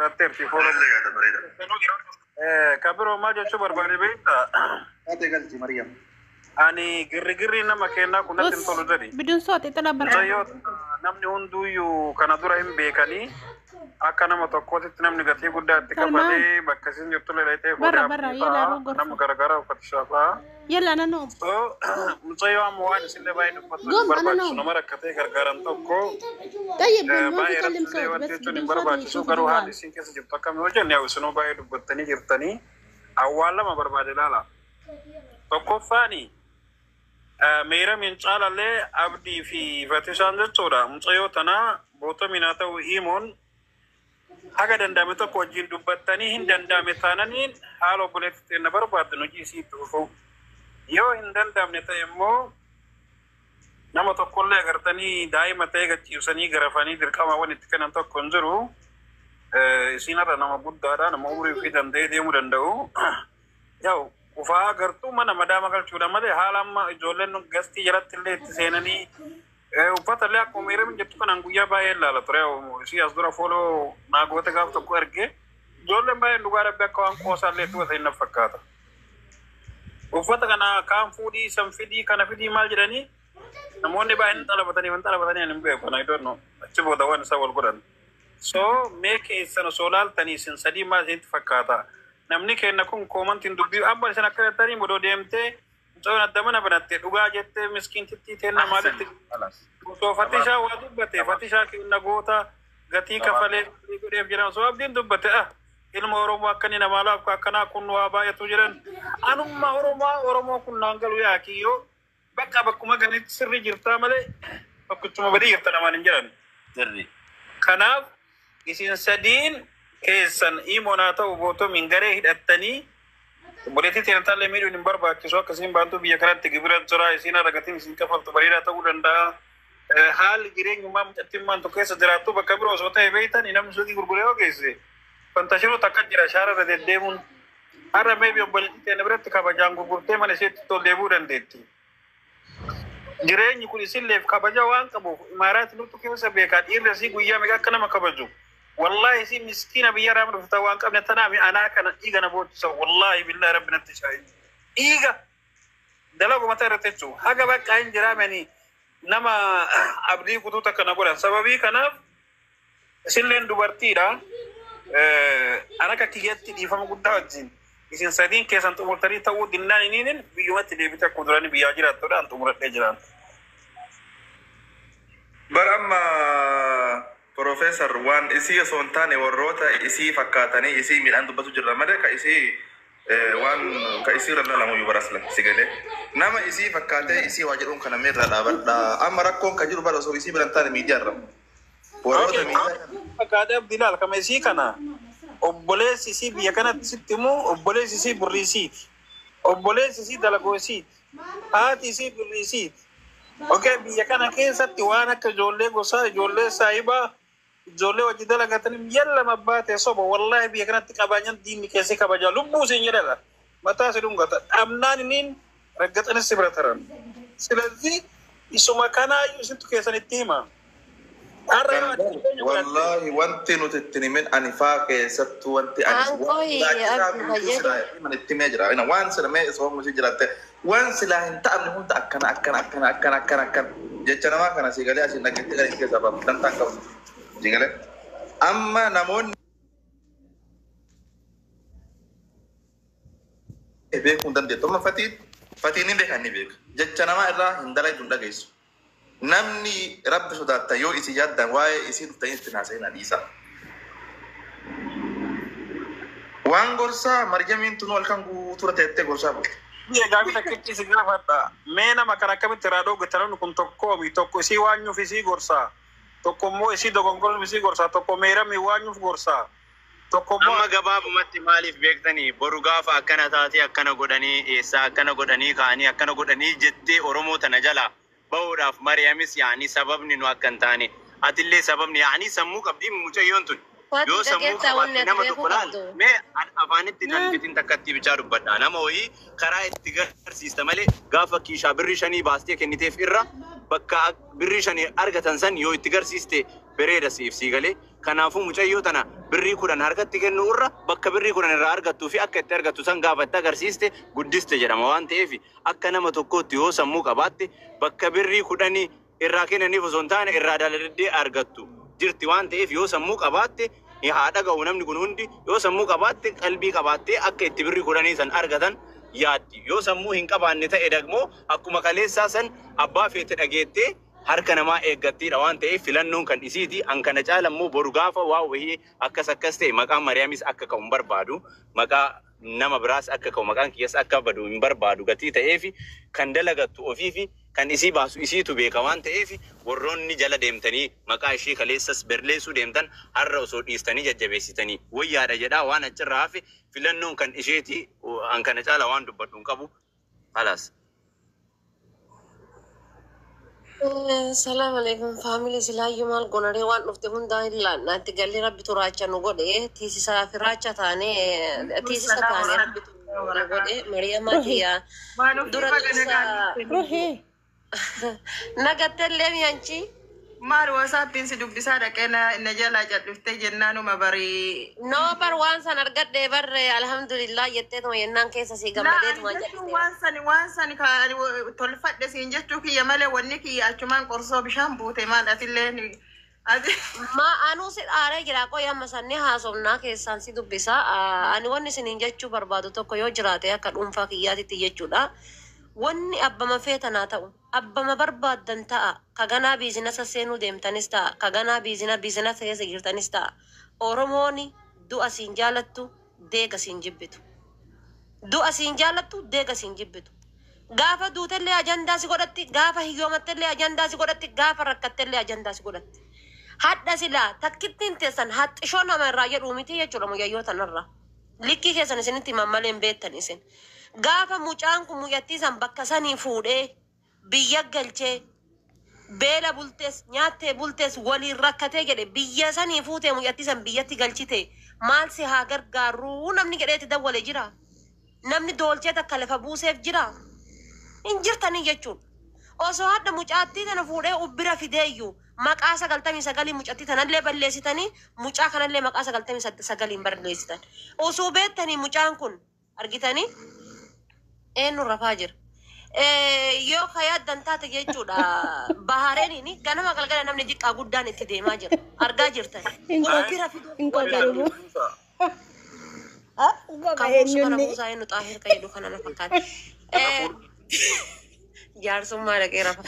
راتيرتي فولو كبروا ما جا شو برباري بيتا هذا قلتي مريم أني قري نما كنا كنا تنتظر دري بدون صوت تلا برا زيوت نمني هندو يو كنا دورا هم بيكاني أكنا ما تقوتي تنام نقطي قدرة تكبري بكسين يطلع ليته برا يلا روح نام غرغرة وفتشافا يلا أنا نوم مصيبة موان سند باين برباد شنو مرة كتير غرغرة توكو طيب ما تكلم صوت بس بدون صوت يشوف الجوال سين كيس جبت كم وجن يا وسنو باين بتني جبتني أولا ما برباد لا توكو فاني मेरा मिंचाल ले अब्दी फी वतिशान जे चोरा मुझे तना बोतो मिनाता वो ईमोन अगर डंडा में तो कोचिंग दुबत्तनी हिंद डंडा में थाना नी हालो बोले ते नबर बात नुजी सी तो हो यो हिंदन डंडा तो यमो नमो तो कोल्ले अगर तनी दाई मते गच्ची उसनी गरफानी दिरका मावन इतकन तो कंजरू इसीना रा नमो बुद्धारा नमो उरी फी डंडे दे मुरंडो याओ وفا غرتو من مدام قال چودا مده حالم جولن غستي جرات تلي تسينني وفتلا کوميره من جتو كان انغويا باي لا ترى سي اصدر فولو ناغوت غاف تو كوركي جولن باي لغار بك وان كوسا لي تو سين فكاتا وفتا كان كام فودي سم فيدي كان فيدي مال جراني نموني باي ان طلبتني من طلبتني ان بي كون اي دونت نو اتشبو دوان سوال قران سو ميك انسان سولال تني سن سدي ما زين فكاتا namni kenna kun komantin dubbi abba sana karatari modo demte zona damana banatte duga jette miskin titti tenna malati so fatisha wa dubbate fatisha ki nagota gati kafale dem jira so abdin dubbate ilmo oromo akani na mala akana kun wa ba yatu jiran anumma oromo kun nangalu yaki yo bakka bakkuma ganit sirri jirta male bakkuma badi jirta na malin jiran sirri kanaf isin sadin كيسن إيموناتا وبوتو من غيره هدتني بوليتي تنتال ميدو نمبر باكسو كسين بانتو بيكرات تجبران ترى سينا ركتين سين كفر تبريرا تقولندا حال جيرين يوم تتمان تو كيس دراتو بكبرو صوته بيتان إنام سودي غرغريو كيسه فانتشرو تكجرا شارع رديمون أرا ميبي بوليتي تنبرت كابجان غرغرتي من سيت تو ديبورن ديتي جيرين يكون يسيل ليف كابجا وان كبو إمارات نوتو كيسه بيكات إيرسي غويا ميكا كنا مكبجو والله سي مسكينة بيارا من فتوان قبل تنامي أنا كان إيجا نبوت سو والله بالله ربنا تشاهد إيجا دلوقتي ما ترتجو حاجة بقى كاين جرامني نما أبدي كتوتا كنا بولا سببي كنا سلين دوبارتيرا أنا كتيجت دي فما قد أجين إذن سادين كيسان تمرتري تاو دينان نينين بيومات اللي بيتا كدراني بياجرات تورا أنتم مرت نجران برأما Profesor wan isi sontane warrota isi fakatane isi min andu basu jirra made ka isi wan ka isi ralla lamu yubarasla sigale nama isi fakate isi wajidun kana mirra da amara kon ka jiru baro so isi bilantane mi jarra warrota mi fakade abdilal kama isi kana obbole isi biya kana sittimu obbole isi burrisi obbole isi dalagosi at isi burrisi okay biya kana kesatti wana ka jolle gosa jolle saiba jolle wajida lagatani yalla mabate sobo wallahi bi kanat kabanyan din kese kabaja lubu senyala mata sedunga amnan nin ragatana sibrataran silati isuma kana yusitu kesan itima wallahi wanti nutitini min anifa kesatu wanti man itima jira ina wan salame so mo jirate wan silahin ta'amni hunta akana jechana ma kana sigale asin nagitira ke sabab tantang ka jingale amma namon ebe kundan de to ma fatini be kan ni be jechana ma irra hindala dunda gaisu namni rabb sudata yo isi jadda wae isi tayintina sayna disa wan gorsa marjamin tunol kangu turate gorsa bo ye gabi takki signa fatta mena makara kamit rado gataran kun tokko mi tokko si wanyu fi si gorsa tokko mo isi dogongol mi si gorsa tokko mera mi wanyu gorsa tokko mo amma gababu matti malif bektani boru gafa akana taati akana godani esa akana godani kaani akana godani jette oromo tanajala bawraf maryamis yani sababni no akantani atille sababni yani sammu qabdi muchayyontu yo sammu nama tuqlan me afanit tan bitin takatti bicharu badda nama wi qara ittigar sistemale gafa ki shabri shani baasti kenitef irra bakka birri shani argatan san yo ittigar siste bereda sif sigale Kanaafuu mucayyoo tana birrii kudhan harkatti kennu irra bakka birrii kudhan irraa argattuu fi akka itti argattu san gaafa itti agarsiiste guddiste jedhama waan ta'eef akka nama tokkootti yoo sammuu qabaatte bakka birrii kudhanii irraa kennaniif osoo hin taane irraa daladdee argattu jirti waan ta'eef yoo sammuu qabaatte haa dhaga'u namni kun hundi yoo sammuu qabaatte qalbii qabaattee akka itti birrii kudhanii san argatan yaaddi yoo sammuu hin qabaanne ta'e dagmoo akkuma kaleessaa san abbaa feete dhageettee harka namaa eeggattiidha waan ta'eef filannoon kan isiiti an kana caala immoo boru gaafa waa wahii akkas ta'e maqaan Mariyaamis akka ka'u hin barbaadu maqaa nama biraas akka ka'u maqaan kiyyaas akka badu hin barbaadu gatii ta'eef kan dalagattu ofii fi kan isii baasu isiitu beeka waan ta'eef warroonni jala deemtanii maqaa ishee kaleessas berleessuu deemtan har'a osoo dhiistanii jajjabeessitanii wayyaadha jedhaa waan achirraa hafe filannoon kan isheeti an kana caala waan dubbadhu hin qabu halas. Salam alaikum family silaayyu maal gonaree waan dhufte hundaa hin laannaatti galli rabbi turaacha nu godhe tiisisa firaacha taane tiisisa taane rabbi nu godhe Mariyamaa kiyyaa dura tiisa nagattellee mi'anchi maal wasaappiin si dubbisaa dhaqee na jalaa jal'uftee jennaanuma barii no bar waan san argadhee barre alhamdulillah jetteetuma yennaan keessa si gammadeetuma jal'iste waan sani tolfadhe siin jechuu kiyya malee wanni kiyya achumaan qorsoo bishaan buute maal atillee ma anuu si dhaaree jira qoy amma sanni haasofnaa keessaan si dubbisa ani wanni isiniin jechuu barbaadu tokko yoo jiraate akka dhuunfaa kiyyaatitti jechuudha wanni abbama feetanaa ta'u abbama barbaaddan ta'a kaganaa biizinasa seenuu deemtanis ta'a kaganaa biizinasa keessa jirtanis ta'a Oromooni du'a siin jaalattu deega siin jibbitu du'a siin jaalattu deega siin jibbitu gaafa duutellee ajandaa si godhatti gaafa hiyyoomattellee ajandaa si godhatti gaafa rakkattellee ajandaa si godhatti hadda silaa takkittiin teessan haxxishoo nama irraa jedhuu miti jechuudha muyayyoo tanarraa likkii keessan isinitti mammalee hin beektan isin gaafa mucaan kun muyyattiisan bakka sanii fuudhee biyya galchee beela bultees nyaattee bultees waliin rakkatee jedhe biyya sanii fuutee muyyattiisan biyyatti galchite maal si haa gargaaruu namni jedheeti dawwale jira namni doolchee takka lafa buuseef jira hin jirtanii jechuun osoo hadda mucaattii tana fuudhee ubbira fideeyyuu maqaa 99 mucattii tanallee balleessitanii mucaa kanallee maqaa 99 balleessitan osoo beektanii mucaan kun argitanii eenyu rafaa jira yoo kayaaddan taate jechuudha bahareeniini ganama galgala namni jiqqaa guddaan itti deemaa jira argaa jirtan ubbira fiduu kamuusu kana buusaa eenyu xaahir ka jedhu kana na fakkaate jaarsummaa dhaqee rafa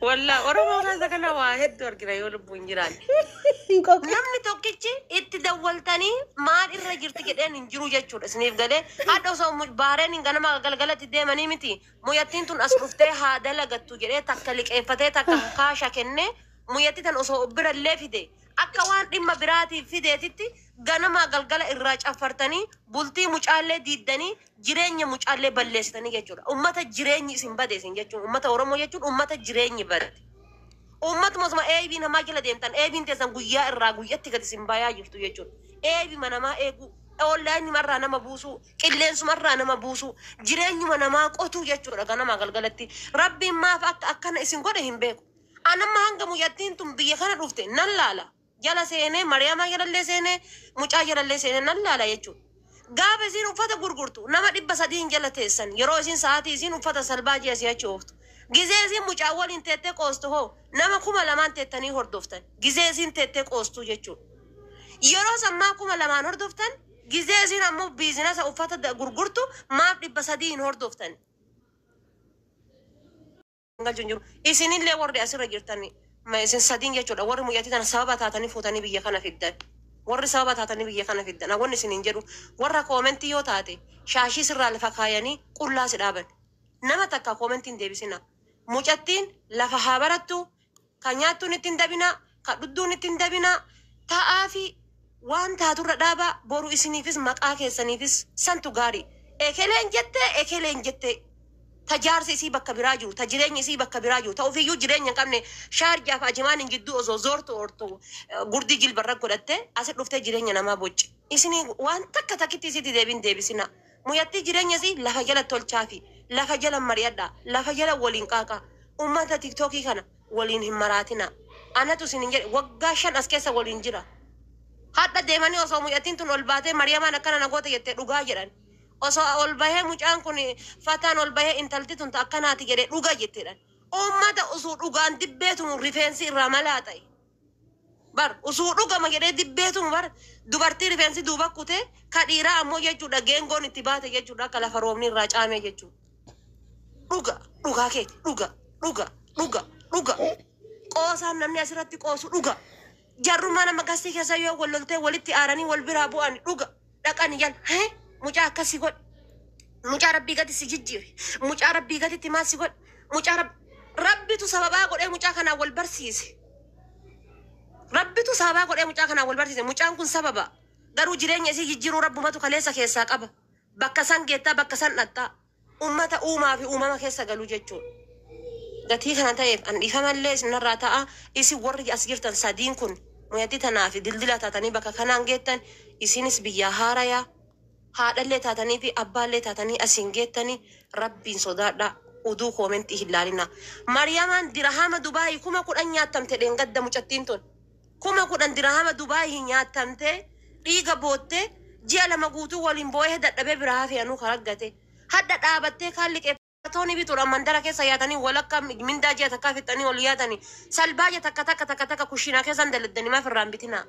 walla Oromoo keessa kana waa hedduu argina yoo lubbuun jiraan namni tokkichi itti dawwaltanii maal irra jirti jedheen hin jiru jechuudha isiniif galee hadha osoo bahareen ganama galgalatti deemanii miti muyyattiin tun as dhuftee haa dalagattu jedhee takka liqeeffatee takka kaasha kennee muyyatti tan osoo birallee fide akka waan dhimma biraatiif fideetitti ganama galgala irraa caffartanii bultii mucaallee diiddanii jireenya mucaallee balleessitanii jechuudha ummata jireenyi isin badeesin jechuun ummata Oromoo jechuun ummata jireenyi bade ummata mosuma eebii namaa jala deemtan eebiin teessan guyyaa irraa guyyatti gadi isin bayaa jirtu jechuudha eebii namaa eeguu online marraa nama buusu qilleensumarraa nama buusu jireenyuma namaa qotuu jechuudha ganama galgalatti rabbiin maaf akkana isin godhe hin beeku anamma hanga muyyattiin tun biyya kana dhufte nan laala jala seenee Mariyamaa jalallee seenee mucaa jalallee seenee nan laala jechuudha gaafa isin uffata gurgurtu nama 300 jala teessan yeroo isin sa'aatii isin uffata salbaa jeesii achi ooftu gizee isin mucaa waliin teettee qoostu hoo nama 2,000 teettanii hordoftan gizee isin teettee qoostu jechuudha yeroo sammaa 2,000 hordoftan gizee isin ammoo biizinasa uffata gurgurtu maaf 300 hin hordoftan isinillee warri asirra jirtanii isin sadiin jechuudha warri muyyattii tana sababa taatanii fuutanii biyya kana fiddan warri sababa taatanii biyya kana fiddan wanni isiniin jedhu warra koomentii yoo taate shaashii sirraa lafa kaayanii qullaa si dhaaban nama takka koomentiin deebisina mucattiin lafa haa barattu ka nyaattuun ittiin dabinaa ka dhudduun ittiin dabinaa ta'aa fi waan taaturra dhaabaa boru isiniifis maqaa keessaniifis santu gaarii ekeleen jettee tajaarsi isii bakka biraa jiru ta jireenya isii bakka biraa jiru ta ofiiyyuu jireenya hin qabne shaarjaaf ajimaan hin jidduu osoo zoortu ortu gurdii jilbarra godhatte asi dhuftee jireenya namaa bocci isinii waan takka takkitti isiitti deebisina muyyattii jireenya isii lafa jala tolchaafi lafa jala mari'adha lafa jala waliin qaaqa ummata tiktookii kana waliin hin maraatina anatu sinin jedhe waggaa 5 as keessa waliin jira. Hadda deemanii osoo mucattiin tun ol baatee Mariyamaan akkana nagoota jettee dhugaa jedhan. Osoo ol bahee mucaan kun fataan ol bahee intalti tun akkanaati jedhee dhugaa jetteedhaan. Uummata osoo dhugaan dibbeetuun rifeensi irraa malaa ta'e. Bar osoo dhugama jedhee dibbeetuun bar dubartii rifeensi duuba kutee ka dhiiraa ammoo jechuudha geengoon itti baate jechuudha akka lafa roobni irraa caamee jechuudha. Dhugaa keeti dhuga. Qoosaan namni asirratti qoosu dhuga. Jarrummaa nama gastii keessa yoo wal loltee walitti aaranii wal biraa bu'an dhuga. Dhaqanii jala mucaa akkasii godhe. Mucaa rabbii gati si jijjiire. Mucaa rabbii gatitti maal si godhe. Mucaa rabbitu sababaa godhee mucaa kanaan wal barsiise. Rabbitu sababaa godhee mucaa kanaan wal barsiise. Mucaan kun sababa. Garuu jireenya isii jijjiiruu rabbumatu kaleessa keessaa qaba. Bakka san geettaa bakka san dhattaa. Ummata uumaa fi uumama keessa galuu jechuudha. Gatii kana ta'eef an dhiifamallee isinirraa ta'a. Isin warri as jirtan sadiin kun mucattii tanaa fi dildila taatanii bakka kanaan geettan isinis biyyaa haarayaa. Haadhallee taatanii fi abbaallee taatanii asiin geettanii rabbiin sodaadhaa. Uduu koomentii hin laalina. Mariyamaan dirahama Dubaayii 10,000 nyaattamte dheengadda mucattiin tun. 10,000 dirahama Dubaayii nyaattamte dhiiga boottee ji'a 2 guutuu waliin boo'ee dadhabee biraa fi anuu karaggate. Hadda dhaabattee kaalli qeeffatoonni bituudhaan mandara keessa yaatanii walakka mindaa ji'a takkaa fixanii ol yaatanii salbaa ji'a takka kushiinaa keessan daladdanii maaf irraan bitinaa.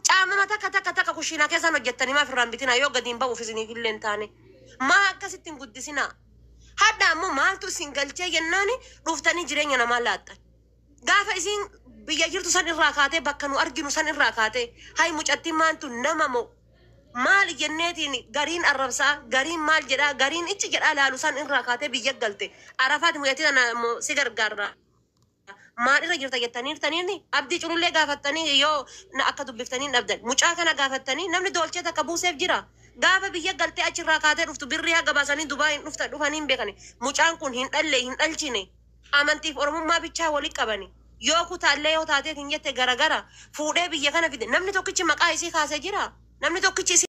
Caamama takka kushiinaa keessan hojjettanii maaf irraan bitinaa yoo gadiin ba'uuf isiniif illee hin taane. Maa akkasittiin guddisinaa. Hadda ammoo maaltu isin galchee jennaani dhuftanii jireenya namaa laattan. Gaafa isin biyya jirtu san irraa kaatee bakka nu arginu san irraa kaatee hay mucattiin maantu nama moo maal jenneetiin gariin arrabsaa gariin maal jedhaa gariin ichi jedhaa laalu san irraa kaatee biyya galte arafaati mucattii tana si gargaarra. Maal irra jirta jettaniirtaniini abdii culullee gaafattanii yoo akka dubbiftanii dhabdan mucaa kana gaafattanii namni doolchee takka buuseef jira. Gaafa biyya galtee achirraa kaatee dhuftu birrii haa gabaasanii Dubaayin dhufanii hin beekani. Mucaan kun hin dhalle hin dhalchine amantiif oromummaa bichaa walii qabani. Yoo kutaallee yoo taateetiin jette garagara fuudhee biyya kana fide namni tokkichi maqaa isii kaasee jira. Namni tokkichi